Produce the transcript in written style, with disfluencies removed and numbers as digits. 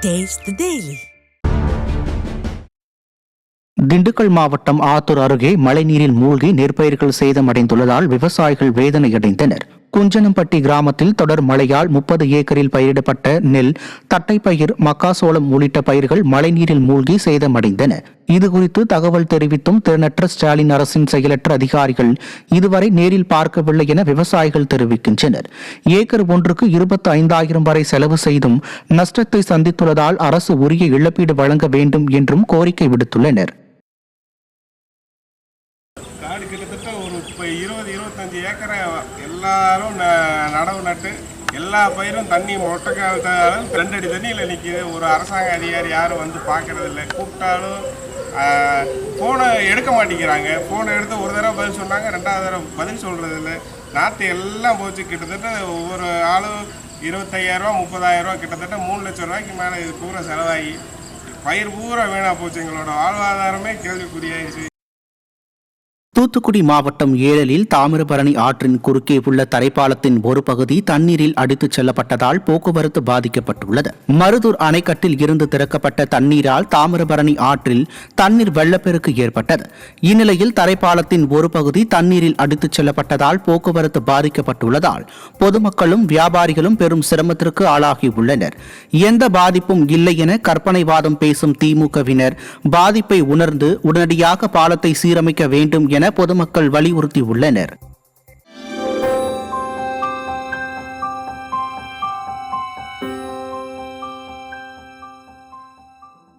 Taste the Daily. Dindigul மாவட்டம் ஆத்தூர் அருகே மழைநீரில் மூழ்கி நெற்பயிர்கள் சேதமடைந்துள்ளதால் விவசாயிகள் வேதனையடைந்தனர். குஞ்சனம்பட்டி கிராமத்தில் தொடர் மழையால் 30 ஏக்கரில் பயிரிடப்பட்ட நெல், தட்டைப்பயிர், மக்காசோளம் உள்ளிட்ட பயிர்கள் மழைநீரில் மூழ்கி சேதமடைந்தன. இதுகுறித்து தகவல் தெரிவித்தும் திறனற்ற ஸ்டாலின் அரசின் செயலற்ற அதிகாரிகள் இதுவரை நேரில் பார்க்கவில்லை என விவசாயிகள் தெரிவிக்கின்றனர். ஏக்கர் ஒன்றுக்கு 25,000 வரை செலவு செய்தும் நஷ்டத்தை சந்தித்துள்ளதால் அரசு உரிய இழப்பீடு வழங்க வேண்டும் என்றும் கோரிக்கை விடுத்துள்ளனர். காடு கிட்டத்தட்ட ஒரு 20-25 ஏக்கரை எல்லாரும் நடவு நட்டு எல்லா பயிரும் தண்ணி மொட்டை காலத்தாலும் 2 அடி தண்ணியில் நிற்கிது. ஒரு அரசாங்க அதிகாரி யாரும் வந்து பார்க்கறது இல்லை. கூப்பிட்டாலும் ஃபோனை எடுக்க மாட்டேங்கிறாங்க. ஃபோனை எடுத்து ஒரு தடவை பதில் சொன்னாங்க, 2வது தடவை பதில் சொல்கிறது இல்லை. நாற்று எல்லாம் போச்சு. கிட்டத்தட்ட ஒவ்வொரு ஆளும் 25,000 ரூபா 30,000 ரூபா கிட்டத்தட்ட 3 லட்சம் ரூபாய்க்கு மேலே இது பூரா செலவாகி பயிர் பூரா வீணாக போச்சு. எங்களோட வாழ்வாதாரமே கேள்விக்குறியாயிடுச்சு. தூத்துக்குடி மாவட்டம் ஏழலில் தாமிரபரணி ஆற்றின் குறுக்கே உள்ள தரைப்பாலத்தின் ஒரு பகுதி தண்ணீரில் அடித்துச் செல்லப்பட்டதால் போக்குவரத்து பாதிக்கப்பட்டுள்ளது. மருதூர் அணைக்கட்டில் இருந்து திறக்கப்பட்ட தண்ணீரால் தாமிரபரணி ஆற்றில் தண்ணீர் வெள்ளப்பெருக்கு ஏற்பட்டது. இந்நிலையில் தரைப்பாலத்தின் ஒரு பகுதி தண்ணீரில் அடித்துச் செல்லப்பட்டதால் போக்குவரத்து பாதிக்கப்பட்டுள்ளதால் பொதுமக்களும் வியாபாரிகளும் பெரும் சிரமத்திற்கு ஆளாகியுள்ளனர். எந்த பாதிப்பும் இல்லை என கற்பனைவாதம் பேசும் திமுகவினர் பாதிப்பை உணர்ந்து உடனடியாக பாலத்தை சீரமைக்க வேண்டும் என பொதுமக்கள் வலியுறுத்தியுள்ளனர்.